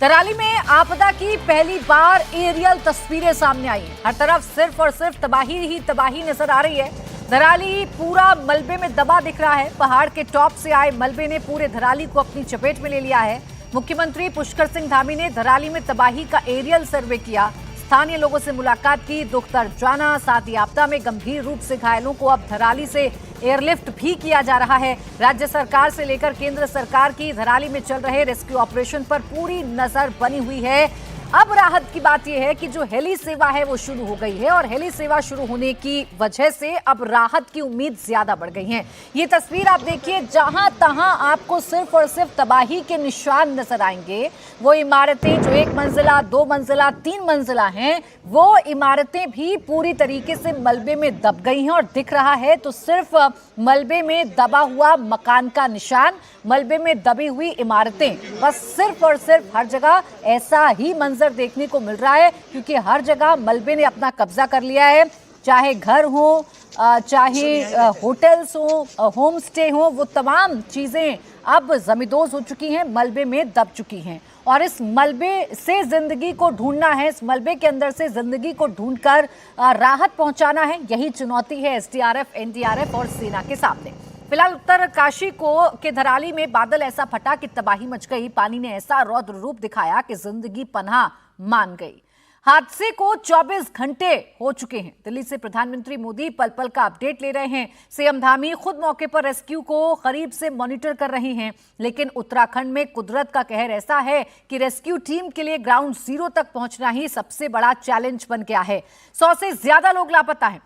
धराली में आपदा की पहली बार एरियल तस्वीरें सामने आई हैं। हर तरफ सिर्फ और सिर्फ तबाही ही तबाही नजर आ रही है। धराली पूरा मलबे में दबा दिख रहा है। पहाड़ के टॉप से आए मलबे ने पूरे धराली को अपनी चपेट में ले लिया है। मुख्यमंत्री पुष्कर सिंह धामी ने धराली में तबाही का एरियल सर्वे किया, स्थानीय लोगों से मुलाकात की, दुख दर्द जाना। साथ ही आपदा में गंभीर रूप से घायलों को अब धराली से एयरलिफ्ट भी किया जा रहा है। राज्य सरकार से लेकर केंद्र सरकार की धराली में चल रहे रेस्क्यू ऑपरेशन पर पूरी नजर बनी हुई है। अब राहत की बात यह है कि जो हेली सेवा है वो शुरू हो गई है और हेली सेवा शुरू होने की वजह से अब राहत की उम्मीद ज्यादा बढ़ गई है। ये तस्वीर आप देखिए, जहां तहां आपको सिर्फ और सिर्फ तबाही के निशान नजर आएंगे। वो इमारतें जो 1 मंजिला, 2 मंजिला, 3 मंजिला हैं, वो इमारतें भी पूरी तरीके से मलबे में दब गई हैं। और दिख रहा है तो सिर्फ मलबे में दबा हुआ मकान का निशान, मलबे में दबी हुई इमारतें, बस सिर्फ और सिर्फ हर जगह ऐसा ही मंजर देखने को मिल रहा है, क्योंकि हर जगह मलबे ने अपना कब्जा कर लिया है। चाहे घर हो, चाहे होटल्स हो, होम स्टे हो, वो तमाम चीजें अब जमींदोज हो चुकी हैं, मलबे में दब चुकी हैं। और इस मलबे से जिंदगी को ढूंढना है, इस मलबे के अंदर से जिंदगी को ढूंढकर राहत पहुंचाना है, यही चुनौती है एसडीआरएफ, एनडीआरएफ और सेना के सामने। फिलहाल उत्तरकाशी के धराली में बादल ऐसा फटा कि तबाही मच गई। पानी ने ऐसा रौद्र रूप दिखाया कि जिंदगी पनाह मान गई। हादसे को 24 घंटे हो चुके हैं। दिल्ली से प्रधानमंत्री मोदी पल पल का अपडेट ले रहे हैं। सीएम धामी खुद मौके पर रेस्क्यू को करीब से मॉनिटर कर रहे हैं। लेकिन उत्तराखंड में कुदरत का कहर ऐसा है कि रेस्क्यू टीम के लिए ग्राउंड जीरो तक पहुंचना ही सबसे बड़ा चैलेंज बन गया है। 100 से ज्यादा लोग लापता हैं।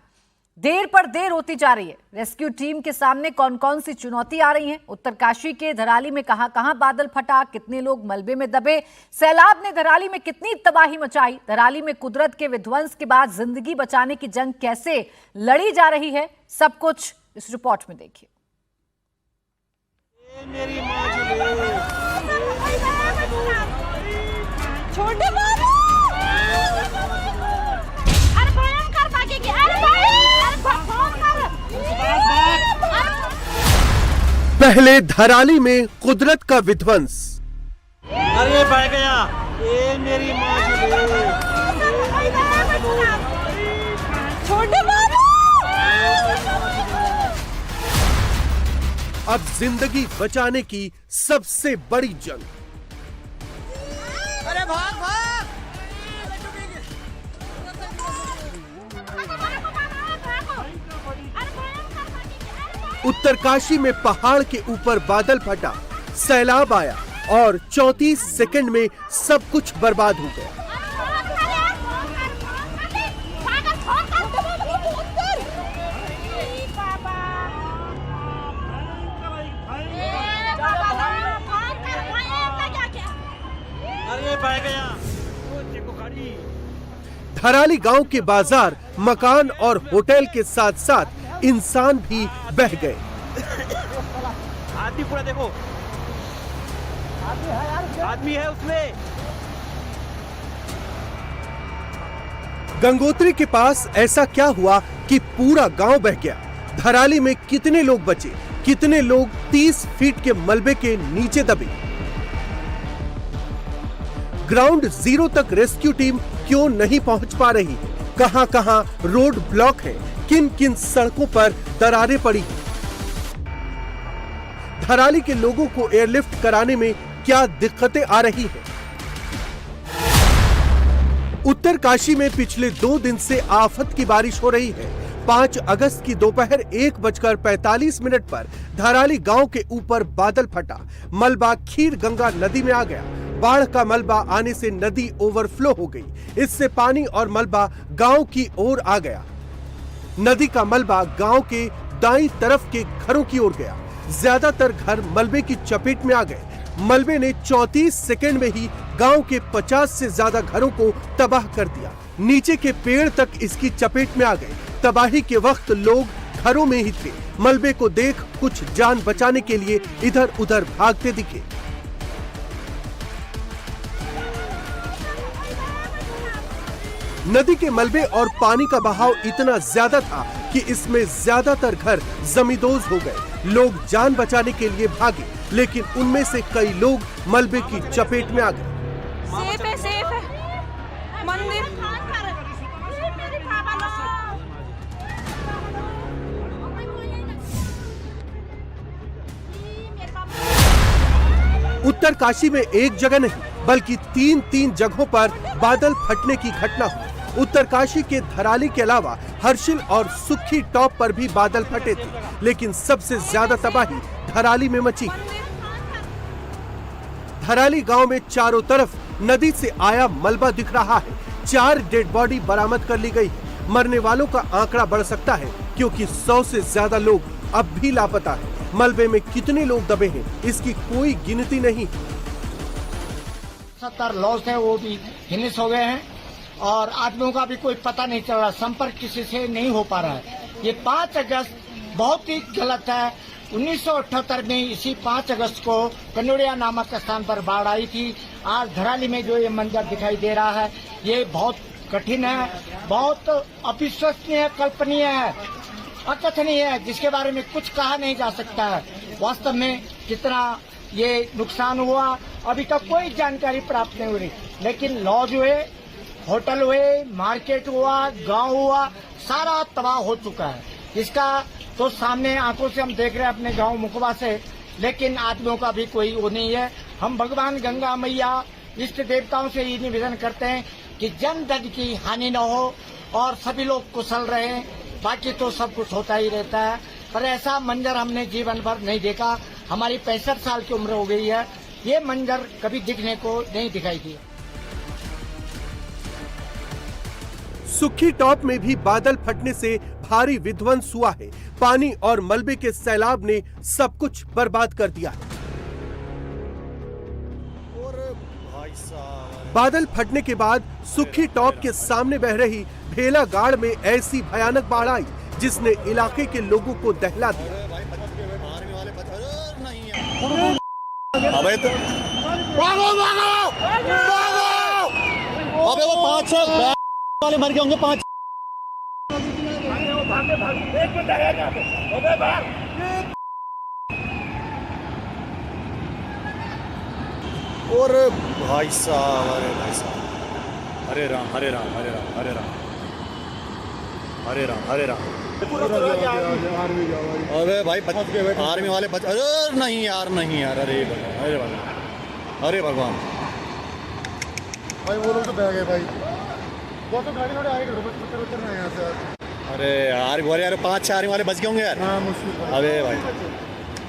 देर पर देर होती जा रही है। रेस्क्यू टीम के सामने कौन कौन सी चुनौती आ रही हैं? उत्तरकाशी के धराली में कहां कहां बादल फटा, कितने लोग मलबे में दबे, सैलाब ने धराली में कितनी तबाही मचाई, धराली में कुदरत के विध्वंस के बाद जिंदगी बचाने की जंग कैसे लड़ी जा रही है, सब कुछ इस रिपोर्ट में देखिए। पहले धराली में कुदरत का विध्वंस। अरे बह गया, ये मेरी माँ छोटे अब जिंदगी बचाने की सबसे बड़ी जंग। अरे भाग भाग। उत्तरकाशी में पहाड़ के ऊपर बादल फटा, सैलाब आया और 34 सेकंड में सब कुछ बर्बाद हो गया। अरे बह गया। धराली गांव के बाजार, मकान और होटल के साथ साथ इंसान भी बह गए। आदमी पूरा देखो, आदमी है उसमें। गंगोत्री के पास ऐसा क्या हुआ कि पूरा गांव बह गया? धराली में कितने लोग बचे? कितने लोग 30 फीट के मलबे के नीचे दबे? ग्राउंड जीरो तक रेस्क्यू टीम क्यों नहीं पहुंच पा रही? कहां कहां रोड ब्लॉक है? किन किन सड़कों पर दरारें पड़ी? धराली के लोगों को एयरलिफ्ट कराने में क्या दिक्कतें आ रही हैं? उत्तरकाशी में पिछले 2 दिन से आफत की बारिश हो रही है। 5 अगस्त की दोपहर 1:45 पर धराली गांव के ऊपर बादल फटा, मलबा खीर गंगा नदी में आ गया। बाढ़ का मलबा आने से नदी ओवरफ्लो हो गई। इससे पानी और मलबा गांव की ओर आ गया। नदी का मलबा गांव के दाईं तरफ के घरों की ओर गया। ज्यादातर घर मलबे की चपेट में आ गए। मलबे ने 34 सेकंड में ही गांव के 50 से ज्यादा घरों को तबाह कर दिया। नीचे के पेड़ तक इसकी चपेट में आ गए। तबाही के वक्त लोग घरों में ही थे। मलबे को देख कुछ जान बचाने के लिए इधर उधर भागते दिखे। नदी के मलबे और पानी का बहाव इतना ज्यादा था कि इसमें ज्यादातर घर जमींदोज हो गए। लोग जान बचाने के लिए भागे, लेकिन उनमें से कई लोग मलबे की चपेट में आ गए। सेफ है मंदिर। उत्तरकाशी में एक जगह नहीं बल्कि तीन जगहों पर बादल फटने की घटना हुई। उत्तरकाशी के धराली के अलावा हर्षिल और सुखी टॉप पर भी बादल फटे थे, लेकिन सबसे ज्यादा तबाही धराली में मची। धराली गांव में चारों तरफ नदी से आया मलबा दिख रहा है। 4 डेड बॉडी बरामद कर ली गई है। मरने वालों का आंकड़ा बढ़ सकता है क्योंकि 100 से ज्यादा लोग अब भी लापता हैं। मलबे में कितने लोग दबे हैं इसकी कोई गिनती नहीं। 70 लॉस है वो भी फिनिश हो गए हैं और आदमियों का भी कोई पता नहीं चल रहा, संपर्क किसी से नहीं हो पा रहा है। ये 5 अगस्त बहुत ही गलत है। 1978 में इसी 5 अगस्त को कन्नौड़िया नामक स्थान पर बाढ़ आई थी। आज धराली में जो ये मंजर दिखाई दे रहा है ये बहुत कठिन है, बहुत अविश्वसनीय, कल्पनीय है, अकथनीय है, जिसके बारे में कुछ कहा नहीं जा सकता है। वास्तव में कितना ये नुकसान हुआ अभी तक कोई जानकारी प्राप्त नहीं हो रही, लेकिन लॉज हुए, होटल हुए, मार्केट हुआ, गांव हुआ, सारा तबाह हो चुका है। इसका तो सामने आंखों से हम देख रहे हैं अपने गांव मुकबा से, लेकिन आदमियों का भी कोई वो नहीं है। हम भगवान गंगा मैया, इष्ट देवताओं से ये निवेदन करते हैं कि जन धन की हानि न हो और सभी लोग कुशल रहें। बाकी तो सब कुछ होता ही रहता है, पर ऐसा मंजर हमने जीवन भर नहीं देखा। हमारी 65 साल की उम्र हो गई है, ये मंजर कभी दिखने को नहीं दिखाई दिया। सुखी टॉप में भी बादल फटने से भारी विध्वंस हुआ है। पानी और मलबे के सैलाब ने सब कुछ बर्बाद कर दिया है। बादल फटने के बाद सुखी टॉप के सामने बह रही भेला गाड़ में ऐसी भयानक बाढ़ आई जिसने इलाके के लोगों को दहला दिया। अबे तो भागो भागो भागो! अबे वो 5 वाले मर गए होंगे। 5 और भाई साहब, अरे भाई साहब, हरे राम हरे राम हरे राम हरे राम हरे राम हरे राम। अबे भाई आर्मी वाले बच, अरे नहीं यार, नहीं यार, अरे भगवान, अरे भगवान भाई वो लोग तो बह गए भाई। वो तो गाड़ी थोड़े आएगा, उतर रहे हैं यहाँ से। अरे यार बोले यार 5-6 आर्मी वाले बच गए होंगे यार। हाँ मुश्किल। अबे भाई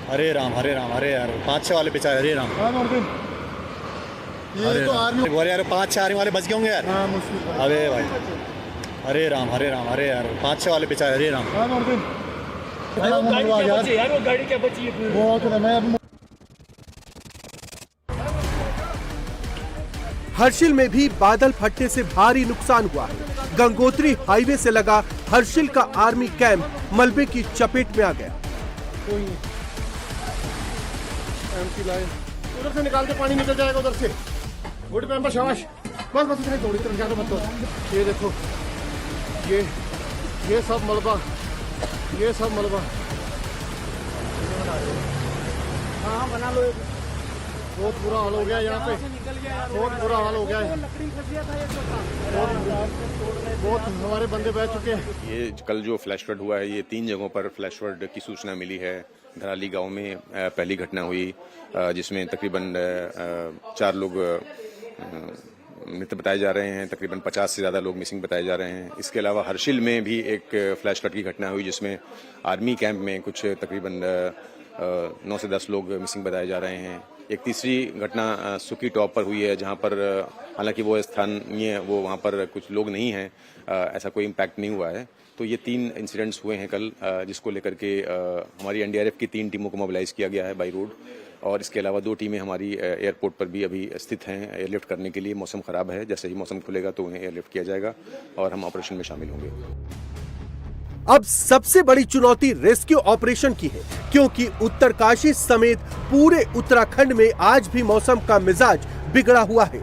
हरे राम हरे राम, अरे यार 5-6 वाले बेचारे, हरे राम। ये तो आर्मी बोले यार 5-6 आर्मी वाले बच गए होंगे यार। हाँ मुश्किल। अबे भाई हरे राम हरे राम, अरे यार 5-6 वाले बेचारे, हरे राम। गाड़ी क्या बची है बहुत है। मैं हर्षिल में भी बादल फटने से भारी नुकसान हुआ है। गंगोत्री हाईवे से लगा हर्षिल का आर्मी कैंप मलबे की चपेट में आ गया। एमसी लाइन उधर से निकाल के पानी निकल जाएगा उधर से। गुड मेंबर शाबाश, बस बस इतना थोड़ी तरफ ज्यादा मत हो। ये देखो, ये सब मलबा, ये सब मलबा। हाँ बना लो। बहुत बुरा हाल हो गया यहाँ पे, बहुत बुरा हाल हो गया है। बहुत हमारे बंदे बह चुके हैं। ये कल जो फ्लैश फ्लड हुआ है, ये 3 जगहों पर फ्लैश फ्लड की सूचना मिली है। धराली गांव में पहली घटना हुई जिसमें तकरीबन 4 लोग मृत बताए जा रहे हैं, तकरीबन 50 से ज़्यादा लोग मिसिंग बताए जा रहे हैं। इसके अलावा हर्षिल में भी एक फ्लैश फ्लड की घटना हुई जिसमें आर्मी कैंप में कुछ तकरीबन 9 से 10 लोग मिसिंग बताए जा रहे हैं। एक तीसरी घटना सुखी टॉप पर हुई है जहां पर हालांकि वो स्थानीय वो वहां पर कुछ लोग नहीं हैं, ऐसा कोई इम्पैक्ट नहीं हुआ है। तो ये 3 इंसिडेंट्स हुए हैं कल, जिसको लेकर के हमारी एनडीआरएफ की 3 टीमों को मोबिलाइज किया गया है बाई रोड, और इसके अलावा 2 टीमें हमारी एयरपोर्ट पर भी अभी स्थित हैं एयरलिफ्ट करने के लिए। मौसम खराब है, जैसे ही मौसम खुलेगा तो उन्हें एयरलिफ्ट किया जाएगा और हम ऑपरेशन में शामिल होंगे। अब सबसे बड़ी चुनौती रेस्क्यू ऑपरेशन की है, क्योंकि उत्तरकाशी समेत पूरे उत्तराखंड में आज भी मौसम का मिजाज बिगड़ा हुआ है।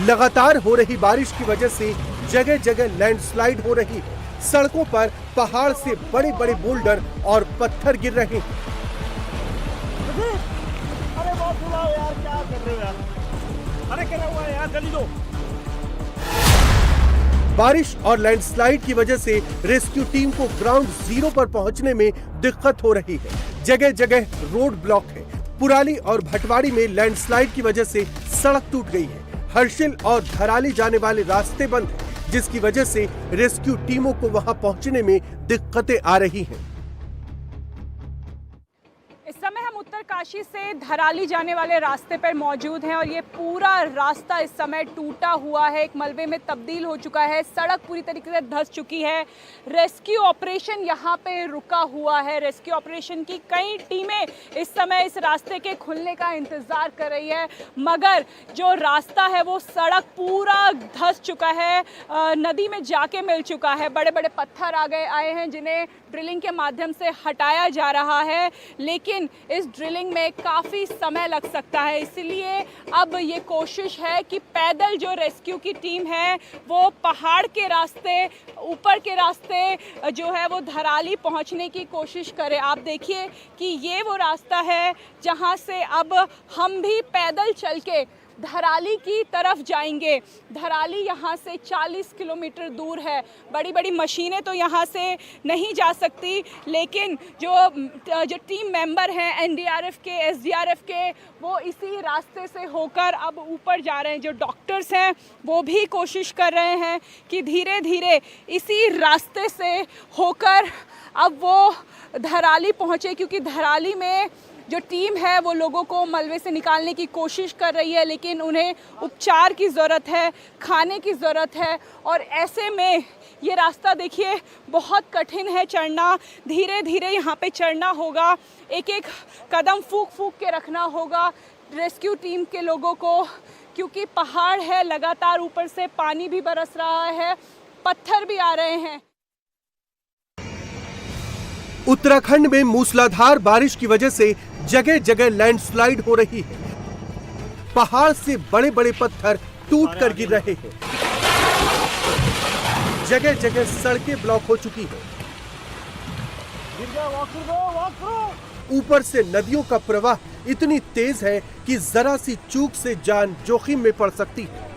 लगातार हो रही बारिश की वजह से जगह जगह लैंडस्लाइड हो रही है। सड़कों पर पहाड़ से बड़े बड़े बोल्डर और पत्थर गिर रहे हैं। बुलाओ यार, क्या कर रहे हो यार? अरे क्या हुआ है यार, जल्दी दो। बारिश और लैंडस्लाइड की वजह से रेस्क्यू टीम को ग्राउंड जीरो पर पहुंचने में दिक्कत हो रही है। जगह जगह रोड ब्लॉक है। पुराली और भटवाड़ी में लैंडस्लाइड की वजह से सड़क टूट गई है। हर्षिल और धराली जाने वाले रास्ते बंद हैं, जिसकी वजह से रेस्क्यू टीमों को वहां पहुंचने में दिक्कतें आ रही हैं। इस समय हम उत्तरकाशी से धराली जाने वाले रास्ते पर मौजूद हैं और ये पूरा रास्ता इस समय टूटा हुआ है, एक मलबे में तब्दील हो चुका है, सड़क पूरी तरीके से धंस चुकी है। रेस्क्यू ऑपरेशन यहाँ पे रुका हुआ है। रेस्क्यू ऑपरेशन की कई टीमें इस समय इस रास्ते के खुलने का इंतज़ार कर रही है, मगर जो रास्ता है वो सड़क पूरा धंस चुका है, नदी में जाके मिल चुका है। बड़े बड़े पत्थर आए हैं जिन्हें ड्रिलिंग के माध्यम से हटाया जा रहा है, लेकिन इस ड्रिलिंग में काफ़ी समय लग सकता है। इसलिए अब ये कोशिश है कि पैदल जो रेस्क्यू की टीम है वो पहाड़ के रास्ते, ऊपर के रास्ते जो है वो धराली पहुंचने की कोशिश करे। आप देखिए कि ये वो रास्ता है जहां से अब हम भी पैदल चल के धराली की तरफ जाएंगे। धराली यहाँ से 40 किलोमीटर दूर है। बड़ी बड़ी मशीनें तो यहाँ से नहीं जा सकती, लेकिन जो टीम मेंबर हैं एनडीआरएफ के, एसडीआरएफ के, वो इसी रास्ते से होकर अब ऊपर जा रहे हैं। जो डॉक्टर्स हैं वो भी कोशिश कर रहे हैं कि धीरे धीरे इसी रास्ते से होकर अब वो धराली पहुँचे, क्योंकि धराली में जो टीम है वो लोगों को मलबे से निकालने की कोशिश कर रही है, लेकिन उन्हें उपचार की ज़रूरत है, खाने की ज़रूरत है। और ऐसे में ये रास्ता देखिए बहुत कठिन है चढ़ना। धीरे धीरे यहाँ पे चढ़ना होगा, एक एक कदम फूंक फूंक के रखना होगा रेस्क्यू टीम के लोगों को, क्योंकि पहाड़ है, लगातार ऊपर से पानी भी बरस रहा है, पत्थर भी आ रहे हैं। उत्तराखंड में मूसलाधार बारिश की वजह से जगह जगह लैंडस्लाइड हो रही है। पहाड़ से बड़े बड़े पत्थर टूट कर गिर रहे हैं। जगह जगह सड़कें ब्लॉक हो चुकी हैं। ऊपर से नदियों का प्रवाह इतनी तेज है कि जरा सी चूक से जान जोखिम में पड़ सकती है।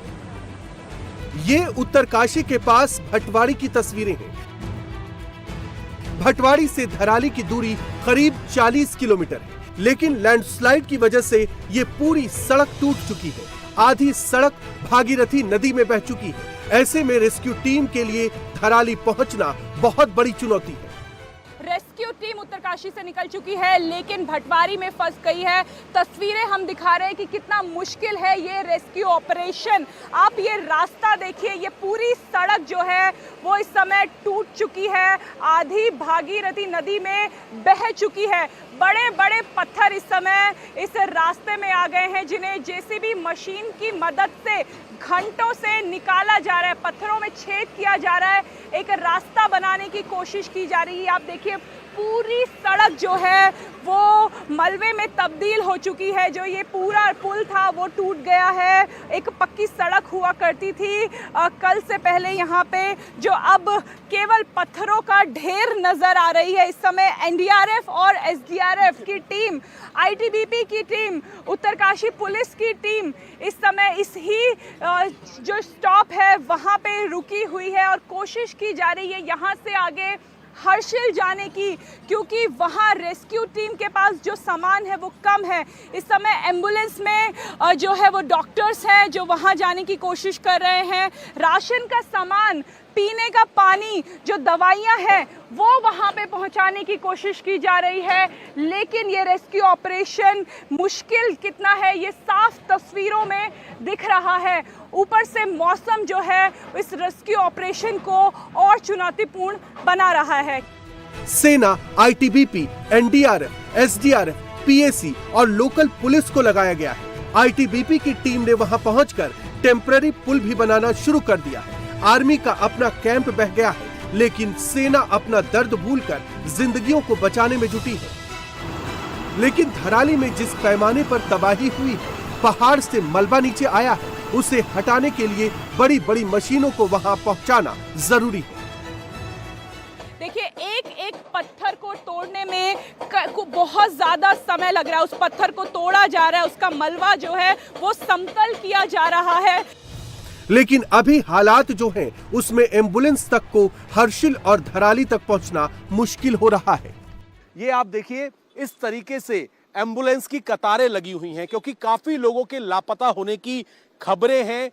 ये उत्तरकाशी के पास भटवाड़ी की तस्वीरें हैं। भटवाड़ी से धराली की दूरी करीब 40 किलोमीटर है, लेकिन लैंडस्लाइड की वजह से ये पूरी सड़क टूट चुकी है। आधी सड़क भागीरथी नदी में बह चुकी है। ऐसे में रेस्क्यू टीम के लिए धराली पहुंचना बहुत बड़ी चुनौती है। रेस्क्यू टीम उत्तरकाशी से निकल चुकी है, लेकिन भटवाड़ी में फंस गई है। तस्वीरें हम दिखा रहे हैं कि कितना मुश्किल है ये रेस्क्यू ऑपरेशन। आप ये रास्ता देखिए, ये पूरी सड़क जो है वो इस समय टूट चुकी है, आधी भागीरथी नदी में बह चुकी है। बड़े बड़े पत्थर इस समय इस रास्ते में आ गए हैं, जिन्हें जेसीबी मशीन की मदद से घंटों से निकाला जा रहा है, पत्थरों में छेद किया जा रहा है, एक रास्ता बनाने की कोशिश की जा रही है। आप देखिए पूरी सड़क जो है वो मलबे में तब्दील हो चुकी है। जो ये पूरा पुल था वो टूट गया है। एक पक्की सड़क हुआ करती थी कल से पहले यहाँ पे, जो अब केवल पत्थरों का ढेर नजर आ रही है। इस समय एनडीआरएफ और एसडीआरएफ की टीम, आईटीबीपी की टीम, उत्तरकाशी पुलिस की टीम इस समय इस ही जो स्टॉप है वहाँ पे रुकी हुई है और कोशिश की जा रही है यहाँ से आगे हर्षिल जाने की, क्योंकि वहाँ रेस्क्यू टीम के पास जो सामान है वो कम है। इस समय एम्बुलेंस में जो है वो डॉक्टर्स हैं जो वहाँ जाने की कोशिश कर रहे हैं। राशन का सामान, पीने का पानी, जो दवाइयाँ हैं वो वहाँ पे पहुँचाने की कोशिश की जा रही है। लेकिन ये रेस्क्यू ऑपरेशन मुश्किल कितना है ये साफ तस्वीरों में दिख रहा है। ऊपर से मौसम जो है इस रेस्क्यू ऑपरेशन को और चुनौतीपूर्ण बना रहा है। सेना, आईटीबीपी, एनडीआरएफ, एसडीआरएफ, पीएसी और लोकल पुलिस को लगाया गया है। आईटीबीपी की टीम ने वहां पहुंचकर टेम्पररी पुल भी बनाना शुरू कर दिया है। आर्मी का अपना कैंप बह गया है, लेकिन सेना अपना दर्द भूलकर जिंदगियों को बचाने में जुटी है। लेकिन धराली में जिस पैमाने पर तबाही हुई है, पहाड़ से मलबा नीचे आया है, उसे हटाने के लिए बड़ी बड़ी मशीनों को वहां पहुंचाना जरूरी है। देखिए एक एक पत्थर को तोड़ने में बहुत ज़्यादा समय लग रहा है। उस पत्थर को तोड़ा जा रहा है, उसका मलबा जो है वो समतल किया जा रहा है। लेकिन अभी हालात जो हैं उसमें एम्बुलेंस तक को हर्षिल और धराली तक पहुंचना मुश्किल हो रहा है। ये आप देखिए, इस तरीके से एम्बुलेंस की कतारें लगी हुई हैं, क्योंकि काफी लोगों के लापता होने की खबरें हैं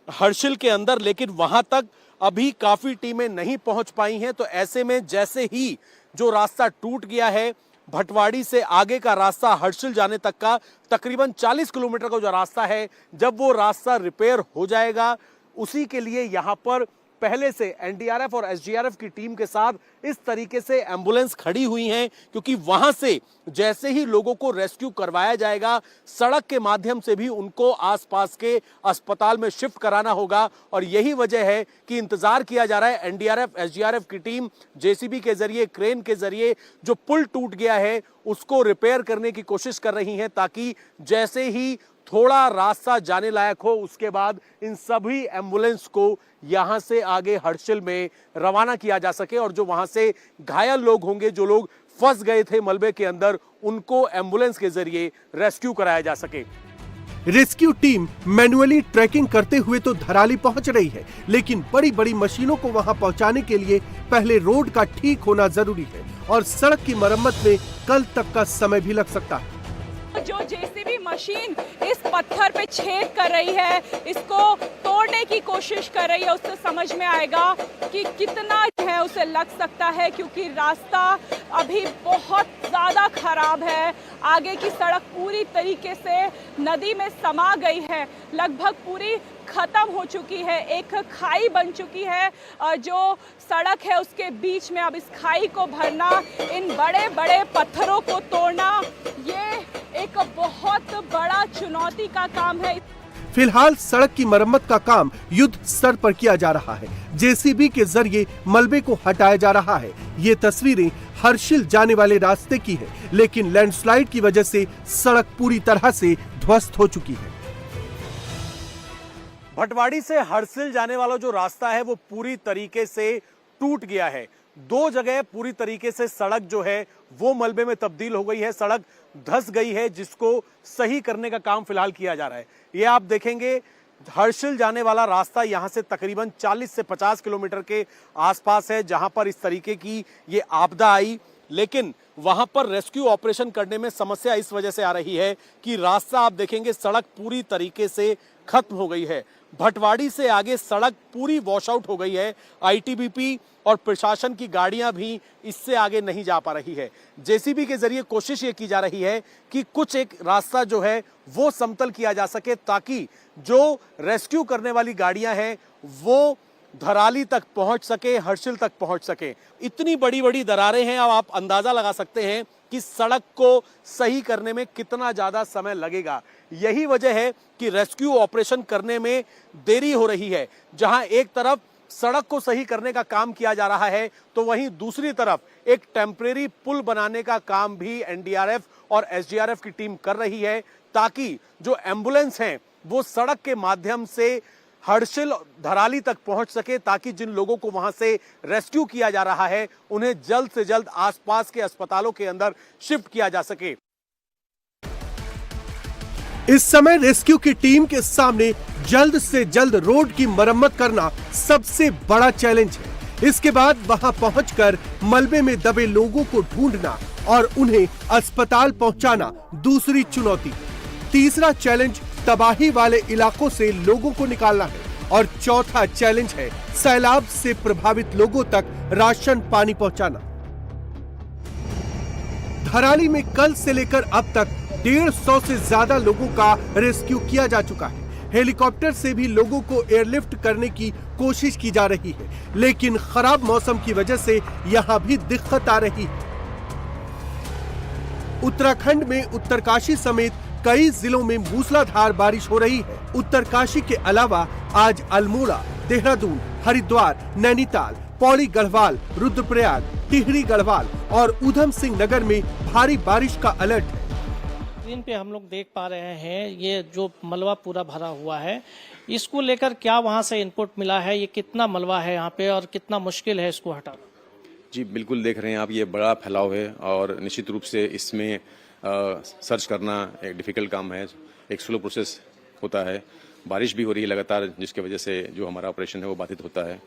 हर्षिल के अंदर, लेकिन वहां तक अभी काफी टीमें नहीं पहुंच पाई हैं। तो ऐसे में जैसे ही जो रास्ता टूट गया है, भटवाड़ी से आगे का रास्ता हर्षिल जाने तक का तकरीबन 40 किलोमीटर का जो रास्ता है, जब वो रास्ता रिपेयर हो जाएगा, उसी के लिए यहाँ पर पहले से एनडीआरएफ और एसडीआरएफ की टीम के साथ इस तरीके से एम्बुलेंस खड़ी हुई हैं, क्योंकि वहां से जैसे ही लोगों को रेस्क्यू करवाया जाएगा, सड़क के माध्यम से भी उनको आसपास के अस्पताल में शिफ्ट कराना होगा। और यही वजह है कि इंतजार किया जा रहा है। एनडीआरएफ एसडीआरएफ की टीम जेसीबी के जरिए, क्रेन के जरिए जो पुल टूट गया है उसको रिपेयर करने की कोशिश कर रही है, ताकि जैसे ही थोड़ा रास्ता जाने लायक हो, उसके बाद इन सभी एम्बुलेंस को यहां से आगे हर्षिल में रवाना किया जा सके और जो वहां से घायल लोग होंगे, जो लोग फंस गए थे मलबे के अंदर, उनको एम्बुलेंस के जरिए रेस्क्यू कराया जा सके। रेस्क्यू टीम मैन्युअली ट्रैकिंग करते हुए तो धराली पहुंच रही है, लेकिन बड़ी बड़ी मशीनों को वहां पहुंचाने के लिए पहले रोड का ठीक होना जरूरी है और सड़क की मरम्मत में कल तक का समय भी लग सकता है। जो जेसीबी मशीन इस पत्थर पे छेद कर रही है, इसको तोड़ने की कोशिश कर रही है, उससे समझ में आएगा कि कितना है उसे लग सकता है, क्योंकि रास्ता अभी बहुत ज़्यादा खराब है। आगे की सड़क पूरी तरीके से नदी में समा गई है, लगभग पूरी खत्म हो चुकी है, एक खाई बन चुकी है। जो सड़क है उसके बीच में अब इस खाई को भरना, इन बड़े बड़े पत्थरों को तोड़ना, ये एक बहुत बड़ा चुनौती का काम है। फिलहाल सड़क की मरम्मत का काम युद्ध स्तर पर किया जा रहा है। जेसीबी के जरिए मलबे को हटाया जा रहा है। ये तस्वीरें हर्षिल जाने वाले रास्ते की है, लेकिन लैंडस्लाइड की वजह से सड़क पूरी तरह से ध्वस्त हो चुकी है। भटवाड़ी से हर्षिल जाने वाला जो रास्ता है वो पूरी तरीके से टूट गया है। दो जगह पूरी तरीके से सड़क जो है वो मलबे में तब्दील हो गई है, सड़क धंस गई है, जिसको सही करने का काम फिलहाल किया जा रहा है। ये आप देखेंगे, हर्षिल जाने वाला रास्ता यहां से तकरीबन 40 से 50 किलोमीटर के आसपास है, जहां पर इस तरीके की ये आपदा आई। लेकिन वहां पर रेस्क्यू ऑपरेशन करने में समस्या इस वजह से आ रही है कि रास्ता आप देखेंगे, सड़क पूरी तरीके से खत्म हो गई है। भटवाड़ी से आगे सड़क पूरी वॉश आउट हो गई है। आईटीबीपी और प्रशासन की गाड़ियां भी इससे आगे नहीं जा पा रही है। जेसीबी के जरिए कोशिश ये की जा रही है कि कुछ एक रास्ता जो है वो समतल किया जा सके, ताकि जो रेस्क्यू करने वाली गाड़ियां हैं वो धराली तक पहुंच सके, हर्षिल तक पहुंच सके। इतनी बड़ी बड़ी दरारें हैं, अब आप अंदाजा लगा सकते हैं कि सड़क को सही करने में कितना ज्यादा समय लगेगा। यही वजह है कि रेस्क्यू ऑपरेशन करने में देरी हो रही है। जहां एक तरफ सड़क को सही करने का काम किया जा रहा है, तो वहीं दूसरी तरफ एक टेम्परेरी पुल बनाने का काम भी एनडीआरएफ और एसडीआरएफ की टीम कर रही है, ताकि जो एम्बुलेंस हैं वो सड़क के माध्यम से हर्षिल धराली तक पहुंच सके, ताकि जिन लोगों को वहां से रेस्क्यू किया जा रहा है उन्हें जल्द से जल्द आसपास के अस्पतालों के अंदर शिफ्ट किया जा सके। इस समय रेस्क्यू की टीम के सामने जल्द से जल्द रोड की मरम्मत करना सबसे बड़ा चैलेंज है। इसके बाद वहां पहुंचकर मलबे में दबे लोगों को ढूंढना और उन्हें अस्पताल पहुंचाना दूसरी चुनौती। तीसरा चैलेंज तबाही वाले इलाकों से लोगों को निकालना है और चौथा चैलेंज है सैलाब से प्रभावित लोगों तक राशन पानी पहुंचाना। धराली में कल से लेकर अब तक 150 से ज्यादा लोगों का रेस्क्यू किया जा चुका है। हेलीकॉप्टर से भी लोगों को एयरलिफ्ट करने की कोशिश की जा रही है, लेकिन खराब मौसम की वजह से यहां भी दिक्कत आ रही है। उत्तराखंड में उत्तरकाशी समेत कई जिलों में मूसलाधार बारिश हो रही है। उत्तरकाशी के अलावा आज अल्मोड़ा, देहरादून, हरिद्वार, नैनीताल, पौड़ी गढ़वाल, रुद्रप्रयाग, टिहरी गढ़वाल और ऊधम सिंह नगर में भारी बारिश का अलर्ट है। स्क्रीन पे हम लोग देख पा रहे हैं ये जो मलबा पूरा भरा हुआ है, इसको लेकर क्या वहां से इनपुट मिला है, ये कितना मलबा है यहाँ पे और कितना मुश्किल है इसको हटाना? जी बिल्कुल देख रहे हैं आप, ये बड़ा फैलाव है और निश्चित रूप से इसमें सर्च करना एक डिफ़िकल्ट काम है, एक स्लो प्रोसेस होता है। बारिश भी हो रही है लगातार, जिसकी वजह से जो हमारा ऑपरेशन है वो बाधित होता है।